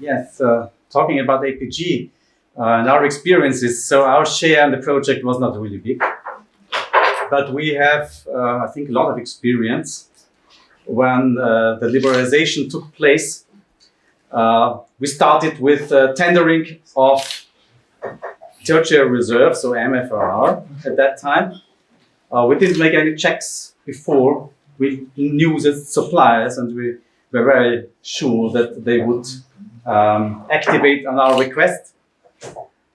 Yes, talking about APG and our experiences, so our share in the project was not really big, but we have, I think, a lot of experience. When the liberalization took place, we started with tendering of tertiary reserves, so MFRR, at that time. We didn't make any checks before. We knew the suppliers and we were very sure that they would activate on our request.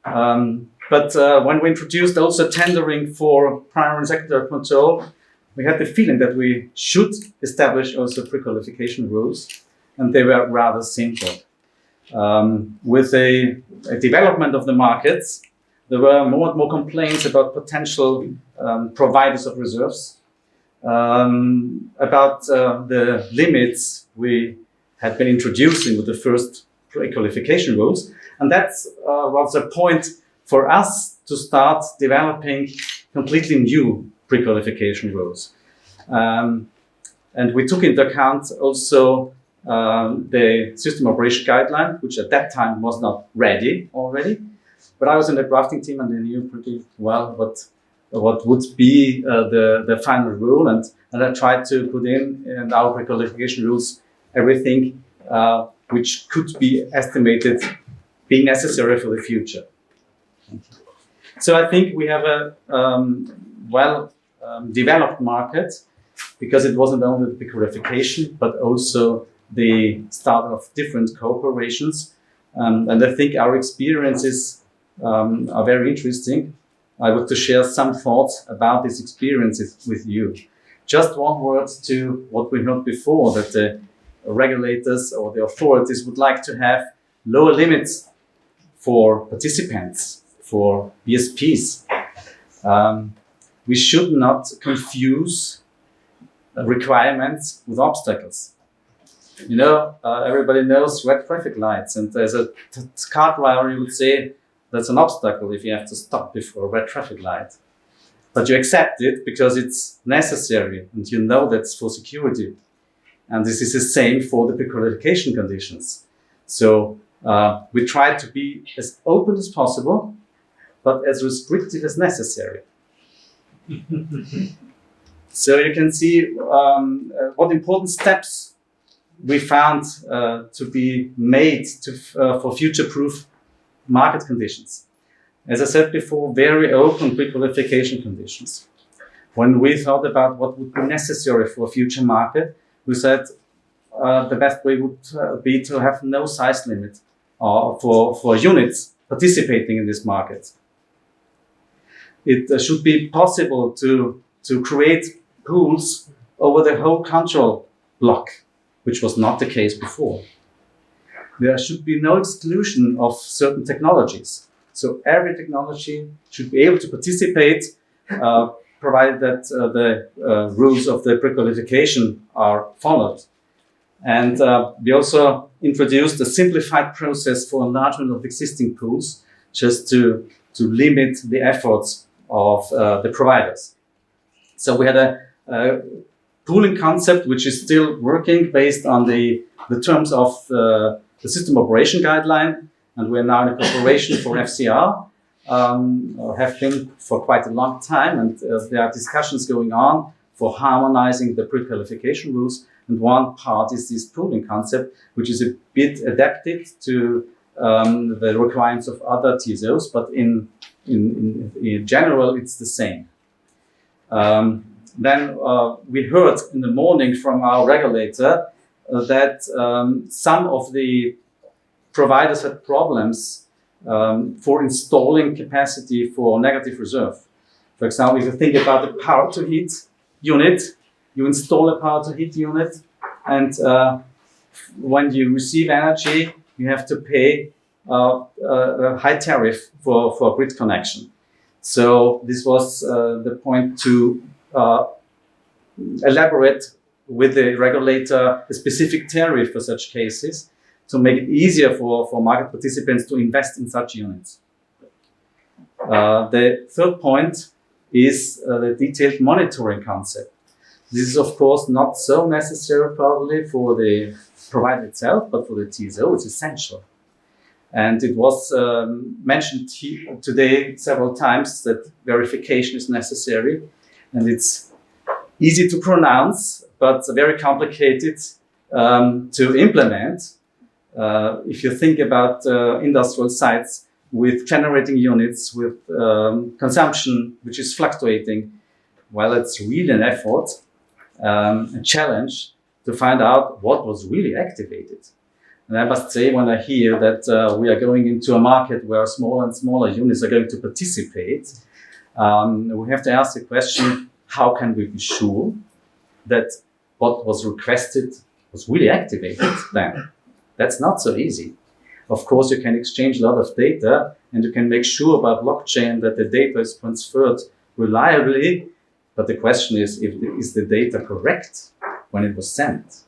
But when we introduced also tendering for primary and secondary control, we had the feeling that we should establish also pre-qualification rules, and they were rather simple. With a development of the markets, there were more and more complaints about potential providers of reserves, about the limits we had been introducing with the first pre-qualification rules. And that was a point for us to start developing completely new pre-qualification rules. And we took into account also the system operation guideline, which at that time was not ready already. But I was in the drafting team and I knew pretty well what would be the final rule. And I tried to put in our pre-qualification rules everything which could be estimated being necessary for the future. So I think we have a developed market, because it wasn't only the pre-qualification, but also the start of different cooperations. And I think our experiences are very interesting. I want to share some thoughts about these experiences with you. Just one word to what we heard before, that the regulators or the authorities would like to have lower limits for participants, for BSPs. We should not confuse requirements with obstacles. You know, everybody knows red traffic lights, and there's a car driver, you would say, that's an obstacle if you have to stop before a red traffic light. But you accept it because it's necessary, and you know that's for security. And this is the same for the pre-qualification conditions. So we try to be as open as possible, but as restrictive as necessary. So you can see what important steps we found to be made for future-proof market conditions. As I said before, very open pre-qualification conditions. When we thought about what would be necessary for a future market, we said the best way would be to have no size limit for units participating in this market. It should be possible to create pools over the whole control block, which was not the case before. There should be no exclusion of certain technologies. So every technology should be able to participate, provided that the rules of the pre-qualification are followed. And we also introduced a simplified process for enlargement of existing pools, just to limit the efforts of the providers. So we had a pooling concept which is still working based on the terms of the system operation guideline, and we're now in a cooperation for FCR, have been for quite a long time, and there are discussions going on for harmonizing the pre-qualification rules. And one part is this pooling concept, which is a bit adapted to the requirements of other TSOs, but in general, it's the same. Then we heard in the morning from our regulator that some of the providers had problems for installing capacity for negative reserve. For example, if you think about the power-to-heat unit, you install a power-to-heat unit, and when you receive energy, you have to pay a high tariff for grid connection. So this was the point to elaborate with the regulator a specific tariff for such cases, to make it easier for market participants to invest in such units. The third point is the detailed monitoring concept. This is, of course, not so necessary probably for the provider itself, but for the TSO, it's essential. And it was mentioned today several times that verification is necessary, and it's easy to pronounce, but very complicated to implement. If you think about industrial sites with generating units, with consumption which is fluctuating, well, it's really an effort, a challenge to find out what was really activated. And I must say, when I hear that we are going into a market where smaller and smaller units are going to participate, we have to ask the question, how can we be sure that what was requested was really activated then? That's not so easy. Of course, you can exchange a lot of data, and you can make sure by blockchain that the data is transferred reliably. But the question is the data correct when it was sent?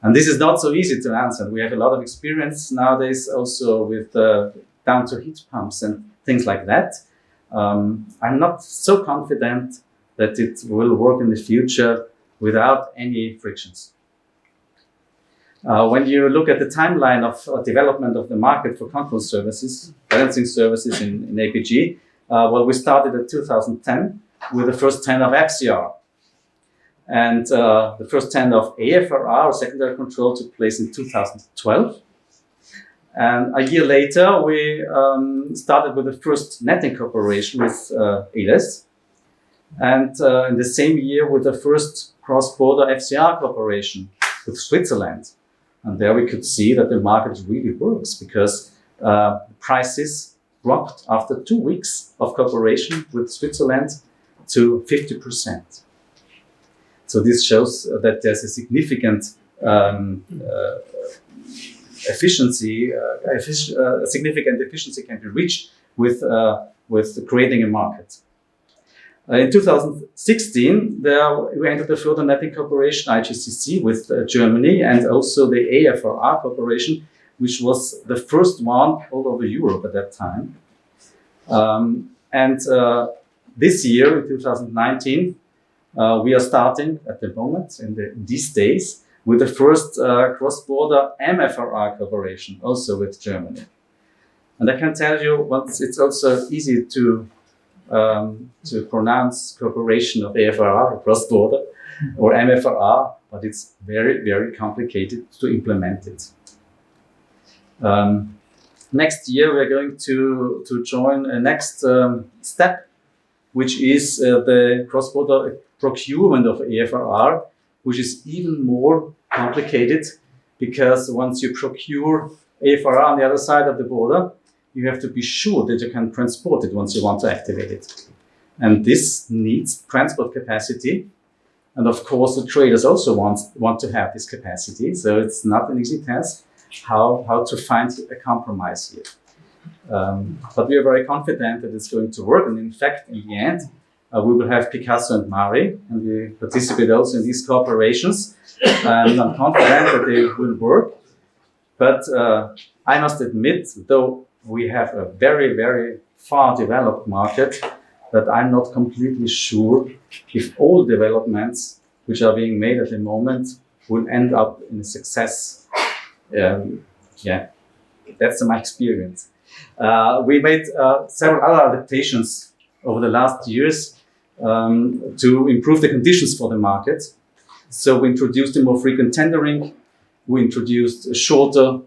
And this is not so easy to answer. We have a lot of experience nowadays also with down to heat pumps and things like that. I'm not so confident that it will work in the future without any frictions. When you look at the timeline of development of the market for control services, balancing services in APG, well, we started in 2010 with the first tender of FCR. And the first tender of AFRR, or secondary control, took place in 2012. And a year later, we started with the first netting cooperation with ALES. And in the same year, with the first cross-border FCR cooperation with Switzerland. And there we could see that the market really works, because prices dropped after 2 weeks of cooperation with Switzerland to 50%. So this shows that there's a significant efficiency can be reached with creating a market. In 2016, we entered a further netting cooperation, IGCC, with Germany, and also the AFRR cooperation, which was the first one all over Europe at that time. This year, in 2019, we are starting at the moment, in these days, with the first cross-border MFRR cooperation, also with Germany. And I can tell you, it's also easy to pronounce cooperation of AFRR, cross-border, or MFRR, but it's very, very complicated to implement it. Next year, we're going to join a next step, which is the cross-border procurement of AFRR, which is even more complicated, because once you procure AFRR on the other side of the border, you have to be sure that you can transport it once you want to activate it. And this needs transport capacity. And of course, the traders also want to have this capacity. So it's not an easy task how to find a compromise here. But we are very confident that it's going to work. And in fact, in the end, we will have Picasso and Mari, and we participate also in these cooperations. And I'm confident that they will work. But I must admit, though we have a very, very far developed market, that I'm not completely sure if all developments which are being made at the moment will end up in a success. That's my experience. We made several other adaptations over the last years to improve the conditions for the market. So we introduced a more frequent tendering. We introduced a shorter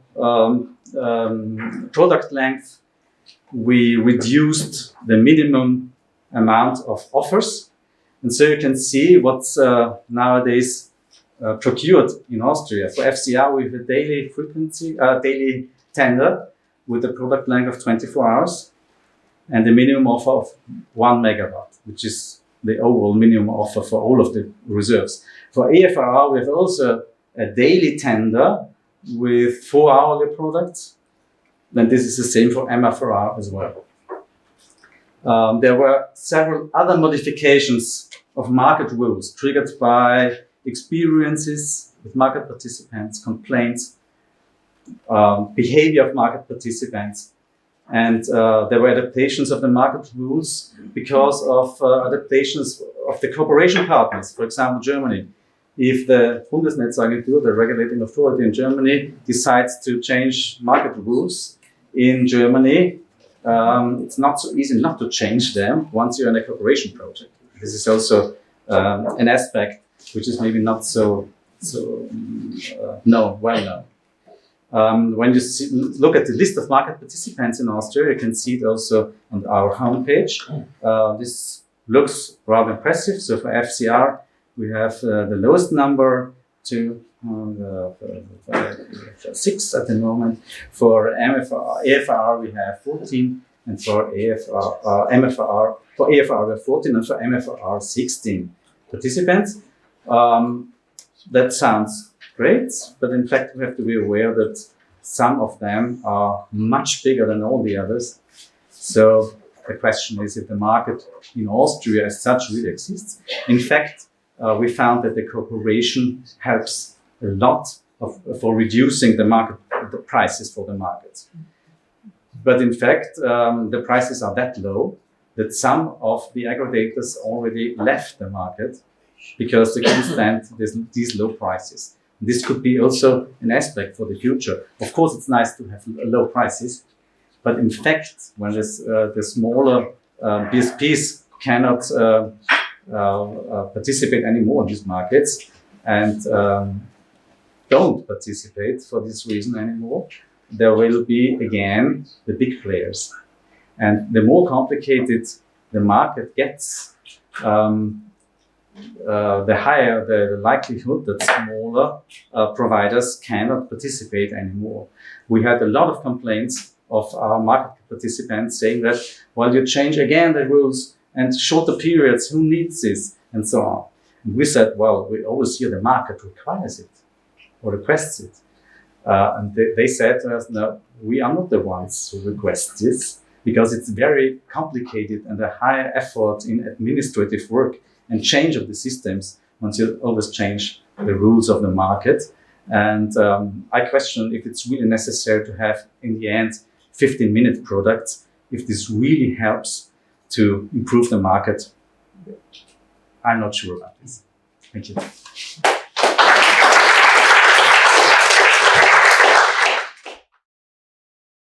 product length. We reduced the minimum amount of offers. And so you can see what's nowadays procured in Austria. For FCR, we have a daily tender with a product length of 24 hours and a minimum offer of 1 megawatt, which is the overall minimum offer for all of the reserves. For AFRR, we have also a daily tender with 4-hourly products. Then this is the same for MFRR as well. There were several other modifications of market rules triggered by experiences with market participants, complaints, behavior of market participants. And there were adaptations of the market rules because of adaptations of the cooperation partners. For example, Germany. If the Bundesnetzagentur, the regulating authority in Germany, decides to change market rules, in Germany, it's not so easy not to change them once you're in a cooperation project. This is also an aspect which is maybe not so well known. When you look at the list of market participants in Austria, you can see it also on our homepage. This looks rather impressive. So for FCR, we have the lowest number to 6 at the moment. For AFR, we have 14, and for AFR, we have 14, and for MFR, 16 participants. That sounds great, but in fact, we have to be aware that some of them are much bigger than all the others. So the question is if the market in Austria as such really exists. In fact, we found that the cooperation helps a lot for reducing the prices for the market. But in fact, the prices are that low that some of the aggregators already left the market because they can't stand these low prices. This could be also an aspect for the future. Of course, it's nice to have low prices, but in fact, when the smaller BSPs cannot participate anymore in these markets and don't participate for this reason anymore, there will be again the big players. And the more complicated the market gets, the higher the likelihood that smaller providers cannot participate anymore. We had a lot of complaints of our market participants saying that, well, you change again the rules and shorter periods, who needs this, and so on. And we said, well, we always hear the market requires it or requests it. And they said to us, no, we are not the ones who request this because it's very complicated and a high effort in administrative work and change of the systems once you always change the rules of the market. And I question if it's really necessary to have, in the end, 15-minute products, if this really helps to improve the market. I'm not sure about this. Thank you.